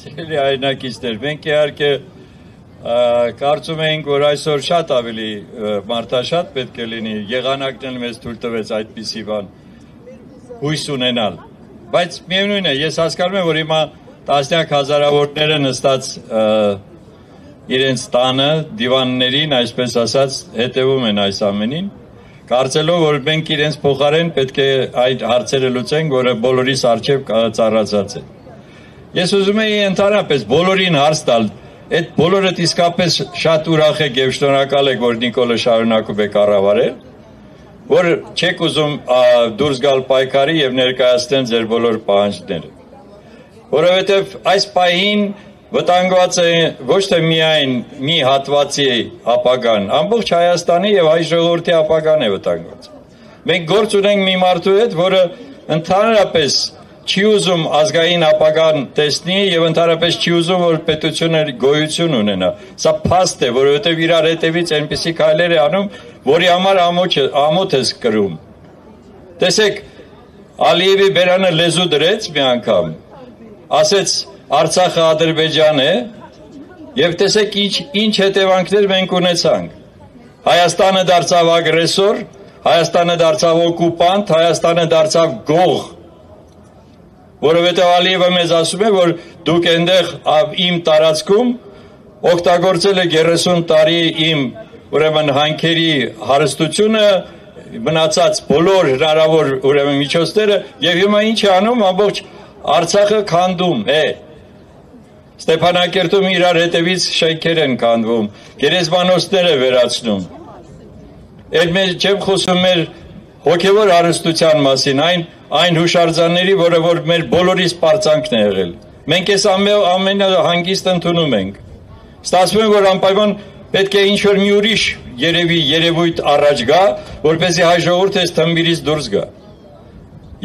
Սիրելի հայրենակիցներ, մենք իհարկե կարծում էինք, որ այսօր շատ ավելի մարդաշատ պետք է լինի, եղանակն էլ մեզ թույլ տվեց այդպիսի բան հույս ունենալ։ Բայց միևնույն է, ես հասկանում եմ, որ հիմա տասնյակ հազարավորները նստած իրենց տանը, դիվաններին, այսպես ասած, հետևում են այս ամենին, կարծելով, որ մենք իրենց փոխարեն պետք է այդ հարցերը լուծենք, որը բոլորիս առջև ծառացած է։ Ես ուզում եի ընդհանրապես բոլորին հարց տալ, այդ բոլորդ իսկապես շատ ուրախ եք եւ շնորհակալ եք, որ Նիկոլը շարունակում է կառավարել, որ չեք ուզում դուրս գալ պայքարի եւ ներկայացնել ձեր բոլոր պահանջները։ Որովհետեւ այս պահին վտանգված է ոչ թե միայն մի հատվածի ապագան, ամբողջ Հայաստանի եւ հայ ժողովրդի ապագան է վտանգված։ Մենք գործ ունենք մի մարդու հետ, որը ընդհանրապես չի ուզում ազգային ապագան տեսնի եւ ընդհանրապես չի ուզում, որ պետությունը գոյություն ունենա։ Սա փաստ է, որովհետեւ իրար հետևից այնպիսի քայլեր է անում, որի համար ամոթ է կրում։ Տեսեք, Ալիևի բերանը լեզու դրեց մի անգամ, ասեց Արցախը Ադրբեջան է եւ տեսեք ինչ հետևանքներ մենք ունեցանք։ Հայաստանը դարձավ ագրեսոր, Հայաստանը դարձավ օկուպանտ, Հայաստանը դարձավ գող։ Որովհետեւ Ալիևը մեզ ասում է, որ դուք այնտեղ իմ տարածքում օգտագործել եք 30 տարի իմ ուրեմն հանքերի հարստությունը, մնացած բոլոր հնարավոր ուրեմն միջոցները եւ հիմա ինչ է անում, ամբողջ Արցախը քանդում է։ Ստեփանակերտում իրար հետևից շենքեր են քանդվում, գերեզմանոցներ է վերացնում։ Այդ մեր չեմ խոսում մեր հոգևոր հարստության մասին, այն հուշարձանների, որը որ մեր բոլորիս պարծանքն է եղել։ Մենք այս ամենը հանգիստ ընդունում ենք։ Ստացվում է, որ անպայման պետք է ինչ-որ մի ուրիշ երևույթ առաջ գա, որպեսզի հայ ժողովուրդը այս թմբիրից դուրս գա։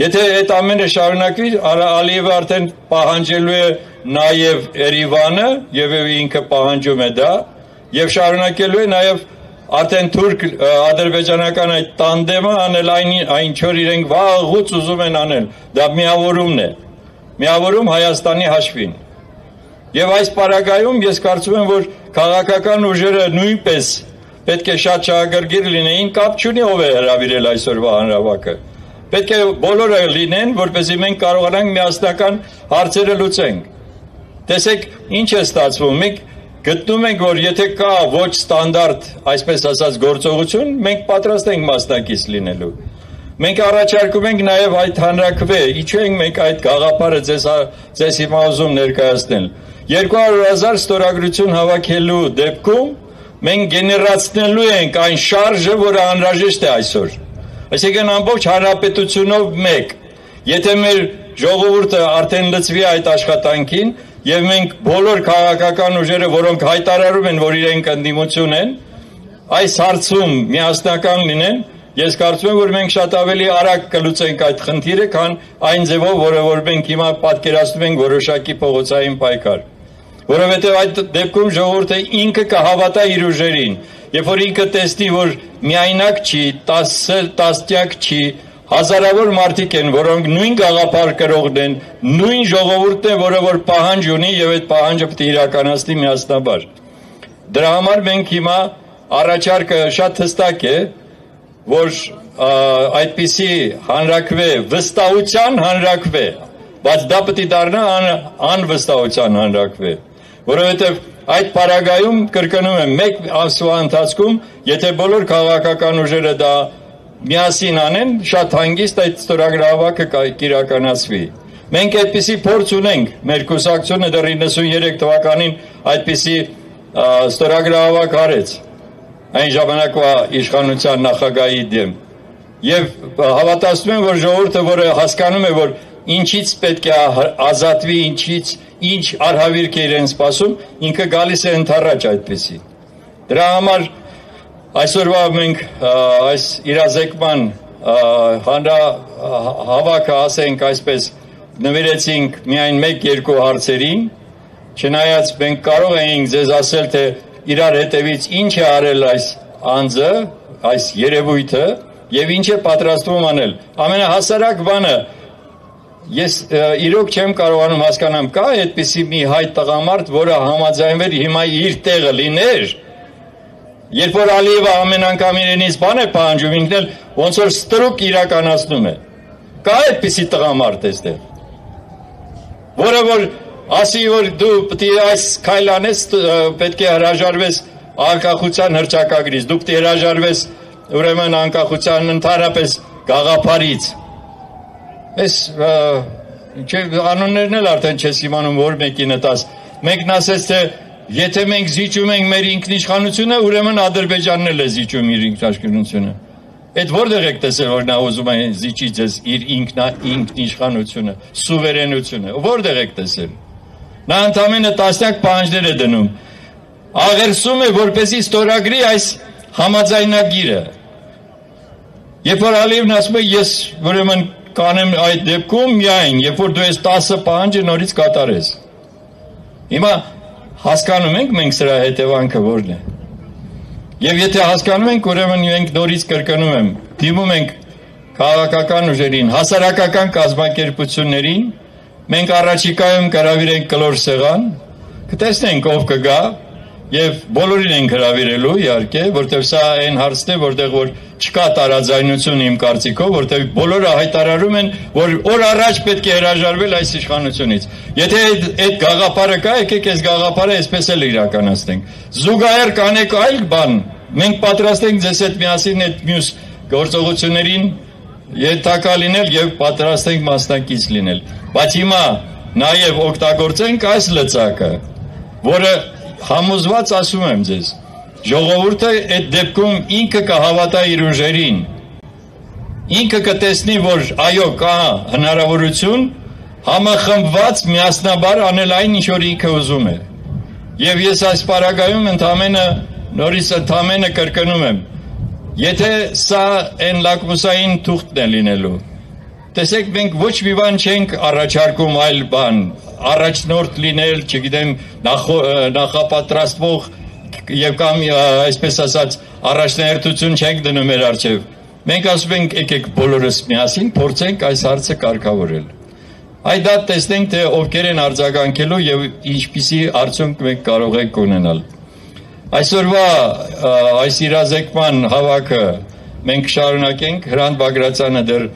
Եթե այդ ամենը շարունակվի, Ալիևը արդեն պահանջելու է նաև Երևանը, եւ ինքը պահանջում է դա, եւ շարունակելու է նաև արդեն թուրք-ադրբեջանական այդ տանդեմը անել այն չոր իրենք վաղուց ուզում են անել, դա միավորումն է, միավորում Հայաստանի հաշվին։ Եվ այս պարագայում ես կարծում եմ, որ քաղաքական ուժերը նույնպես պետք է շատ շահագրգիռ լինեին, կապ չունի ով է հրավիրել այսօրվա հանրահավաքը։ Պետք է բոլորը լինեն, որպեսզի մենք կարողանանք միասնական հարցերը լուծենք։ Տեսեք, ինչ է ստացվում, մենք գտնում ենք, որ եթե կա ոչ ստանդարտ, այսպես ասած, գործողություն, մենք պատրաստ ենք մասնակից լինելու։ Մենք առաջարկում ենք նաև այդ հանրաքվե, ինչու ենք մենք այդ գաղափարը ձեզ հիմա ուզում ներկայացնել։ 200,000 ստորագրություն հավաքելու դեպքում մենք գեներացնելու ենք այն շարժը, որը անհրաժեշտ է այսօր։ Այսինքն ամբողջ հանրապետությունով մեկ, եթե մեր ժողովուրդը արդեն լծվի այդ աշխատանքին եւ մենք բոլոր քաղաքական ուժերը, որոնք հայտարարում են, որ իրենք ընդդիմություն են, այս հարցում միասնական լինեն, ես կարծում եմ, որ մենք շատ ավելի արագ կլուծենք այդ խնդիրը, քան այն ձևով, որ մենք հիմա պատկերացնում ենք որոշակի փողոցային պայքար։ Որովհետեւ այդ դեպքում ժողովուրդը ինքը կհավատա իր ուժերին, երբ որ ինքը տեսնի, որ միայնակ չի, տասնյակ չի, հազարավոր մարդիկ են, որոնք նույն գաղափար կրողն են, նույն ժողովուրդն է, որը որ պահանջ ունի եւ այդ պահանջը պետք է իրականացնի միասնաբար։ Դրա համար մենք հիմա առաջարկը շատ հստակ է, որ այդպիսի հանրաքվե, վստահության հանրաքվե, բայց դա պետք է դառնա անվստահության հանրաքվե, որովհետեւ այդ պարագայում կրկնում եմ մեկ ամսվա ընթացքում, եթե բոլոր քաղաքական ուժերը դա միասին անեն, շատ հանգիստ այդ ստորագրահավաքը կիրականացվի։ Մենք այդպիսի փորձ ունենք, մեր կուսակցությունը դեռ 93 թվականին այդպիսի ստորագրահավաք արեց այն ժամանակվա իշխանության նախագահի դեմ։ Եվ հավատացնում եմ, որ ժողովուրդը, որը հասկանում է, որ ինչից պետք է ազատվի, ինչ արհավիրք է իրեն սպասում, ինքը գալիս է ընդառաջ այդպիսի։ Դրա համար այսօրվա մենք այս իրազեկման հանրահավաքը, ասենք այսպես, նվիրեցինք միայն 1-2 հարցերին, չնայած մենք կարող էինք ձեզ ասել, թե իրար հետևից ինչ է արել այս անձը, այս երևույթը, եւ ինչ է պատրաստվում անել։ Ամենահասարակ բանը ես իրոք չեմ կարողանում հասկանամ, կա այդպիսի մի հայ տղամարդ, որը համաձայնվեր հիմա իր տեղը լիներ, երբ որ Ալիևը ամեն անգամ իրենից բան է պահանջում, ինքն էլ ոնց որ ստրուկ իրականացնում է։ Կա այդպիսի տղամարդ այստեղ, որը որ ասի, որ դու պետք է այս քայլ անես, պետք է հրաժարվես անկախության հռչակագրից, դու պետք է հրաժարվես ուրեմն անկախության ընդհանրապես գաղափարից։ Ես անուններն էլ արդեն չես իմանում, որ մեկին տաս։ Մեկն ասեց, թե եթե մենք զիջում ենք մեր ինքնիշխանությունը, ուրեմն Ադրբեջանն էլ է զիջում իր ինքնիշխանությունը։ Այդ որտեղ եք տեսել, որ նա ուզում է զիջի ձեզ իր ինքնիշխանությունը, սուվերենությունը, որտեղ եք տեսել։ Նա ընդամենը տասնյակ պահանջներ է դնում։ Աղերսում է, որպեսզի ստորագրի այս համաձայնագիրը։ Երբ որ Ալիևն ասում է, ես ուրեմն կանեմ այդ դեպքում միայն, երբ որ դու ես 10 պահանջը նորից կատարես։ Հիմա հասկանում ենք մենք սրա հետևանքը որն է։ Եվ եթե հասկանում ենք, ուրեմն մենք նորից կրկնում եմ, դիմում ենք քաղաքական ուժերին, հասարակական կազմակերպություններին, մենք առաջիկայում կհրավիրենք կլոր սեղան, կտեսնենք ով կգա եւ բոլորին ենք հրավիրելու իհարկե, որտեղ սա այն հարցն է, որտեղ որ չկա տարաձայնություն իմ կարծիքով, որտեղ բոլորը հայտարարում են, որ օր առաջ պետք է հրաժարվել այս իշխանությունից։ Եթե այդ գաղափարը կա, եկեք այս գաղափարը այսպես էլ իրականացնենք։ Զուգահեռ կանեք այլ բան, մենք պատրաստ ենք ձեզ հետ միասին այդ մյուս գործողություններին ենթակա լինել եւ պատրաստ ենք մասնակից լինել։ Բայց հիմա նաեւ օգտագործենք այս լծակը, որը համոզված ասում եմ ձեզ, ժողովուրդը այդ դեպքում ինքը կհավատա իր ուժերին, ինքը կտեսնի, որ այո կա հնարավորություն համախմբված միասնաբար անել այն, ինչ որ ինքը ուզում է։ Եվ ես այս պարագայում նորից ընդամենը կրկնում եմ, եթե սա այն լակմուսային թուղթն է լինելու, տեսեք մենք ոչ մի բան չենք առաջարկում այլ բան, առաջնորդ լինել, չգիտեմ, նախապատրաստվող եւ կամ այսպես ասած առաջնահերթություն չենք դնում մեր առջև։ Մենք ասում ենք եկեք բոլորս միասին փորձենք այս հարցը կարգավորել։ Այդ դա տեսնենք թե ովքեր են արձագանքելու եւ ինչպիսի արդյունք մենք կարող ենք ունենալ։ Այսօրվա այս իրազեկման հավաքը մենք շարունակենք, Հրանտ Բագրատյանը դեռ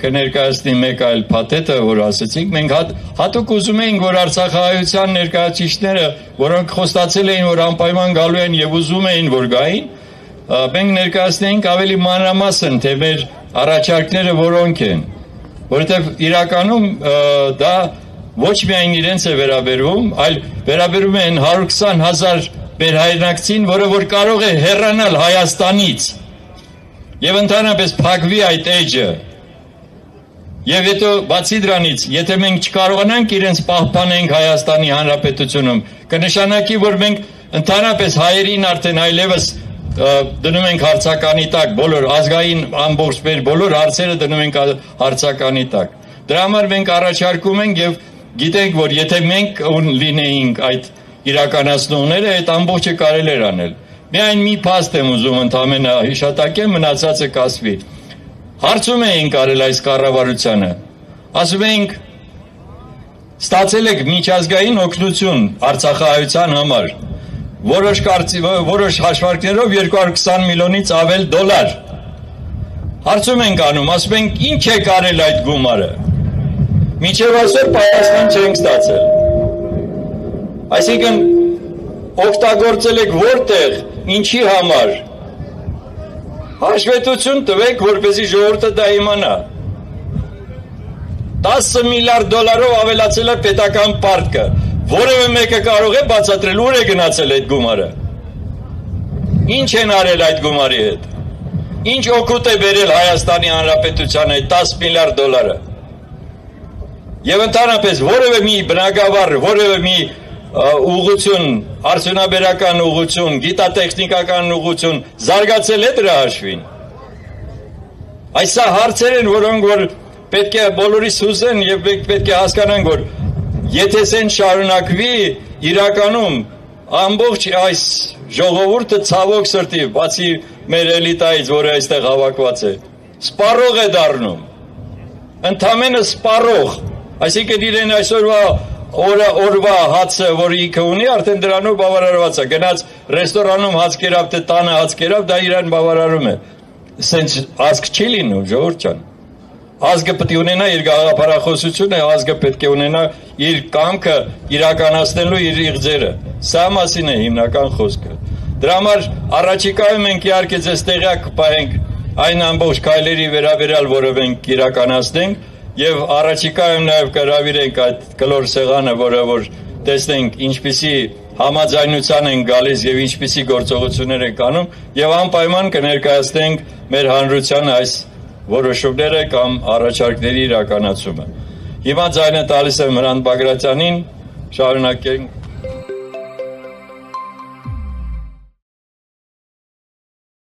կներկայացնի մեկ այլ փաթեթը, որ ասեցինք, մենք հատուկ ուզում էինք, որ Արցախահայության ներկայացուցիչները, որոնք խոստացել էին, որ անպայման գալու են եւ ուզում էին, որ գային, մենք ներկայացնեինք ավելի մանրամասն, թե մեր առաջարկները որոնք են, որովհետեւ իրականում դա ոչ միայն իրենց է վերաբերվում, այլ վերաբերում է 120,000 մեր հայրենակցին, որը որ կարող է հեռանալ Հայաստանից եւ ընդհանրապես փակվի այդ էջը։ Եվ հետո բացի դրանից, եթե մենք չկարողանանք իրենց պահպանենք Հայաստանի Հանրապետությունում, կնշանակի, որ մենք ընդհանրապես հայերին արդեն այլևս դնում ենք հարցականի տակ, բոլոր ազգային ամբողջ մեր բոլոր հարցերը դնում ենք հարցականի տակ։ Դրա համար մենք առաջարկում ենք եւ գիտենք, որ եթե մենք լինեինք այդ իրականացնողները, այդ ամբողջը կարելի էր անել։ Միայն մի փաստ եմ ուզում ընդամենը հիշատակեմ, մնացածը կասվի։ Հարցում էինք արել այս կառավարությանը, ասում էինք ստացել եք միջազգային օգնություն Արցախահայության համար, որոշ հաշվարկներով 220 միլիոնից ավել դոլար։ Հարցում ենք անում, ասում ենք ինչ եք արել այդ գումարը։ Մինչև այսօր պատասխան չենք ստացել։ Այսինքն օգտագործել եք որտեղ, ինչի համար։ Հաշվետվություն տվեք, որպեսզի ժողովուրդը դա իմանա։ 10 միլիարդ դոլարով ավելացել է պետական պարտքը։ Որևէ մեկը կարող է բացատրել, ուր է գնացել այդ գումարը։ Ինչ են արել այդ գումարի հետ։ Ինչ օգուտ է բերել Հայաստանի Հանրապետությանը այդ 10 միլիարդ դոլարը։ Եվ ընդհանրապես որևէ մի բնակավար, որևէ մի ուղղություն, արդյունաբերական ուղղություն, գիտատեխնիկական ուղղություն զարգացել է դրա հաշվին։ Այս հարցեր են, որոնք որ պետք է բոլորիս հուզեն եւ պետք է հասկանանք, որ եթե սեն շարունակվի, իրականում ամբողջ այս ժողովուրդը ցավոք սրտի, բացի մեր էլիտայից, որը այստեղ հավաքված է, սպառող է դառնում։ ընդամենը սպառող, այսինքն իրեն այսօրվա օրվա հացը, որ ինքը ունի, արդեն դրանով բավարարված է, գնաց ռեստորանում հաց կերավ, թե տանը հաց կերավ, դա իրան բավարարում է, սենց ազգ չի լինում, ժողովուրդ ջան, ազգը պետք է ունենա իր գաղափարախոսությունը, ազգը պետք է ունենա իր կամքը իրականացնելու իր իղձերը, սա մասին է հիմնական խոսքը, դրա համար առաջիկայում ենք իհարկե ձեզ տեղյակ կպահենք այն ամբողջ քայլերի վերաբերյալ, որով ենք իրականացնենք եւ առաջիկայում նաեւ կհրավիրենք այդ կլոր սեղանը, որը որ տեսնենք ինչպիսի համաձայնության են գալիս եւ ինչպիսի գործողություններ են անում եւ անպայման կներկայացնենք մեր հանրության այս որոշումները կամ առաջարկների իրականացումը։ Հիմա ձայնը տալիս եմ Հրանտ Բագրատյանին, շարունակենք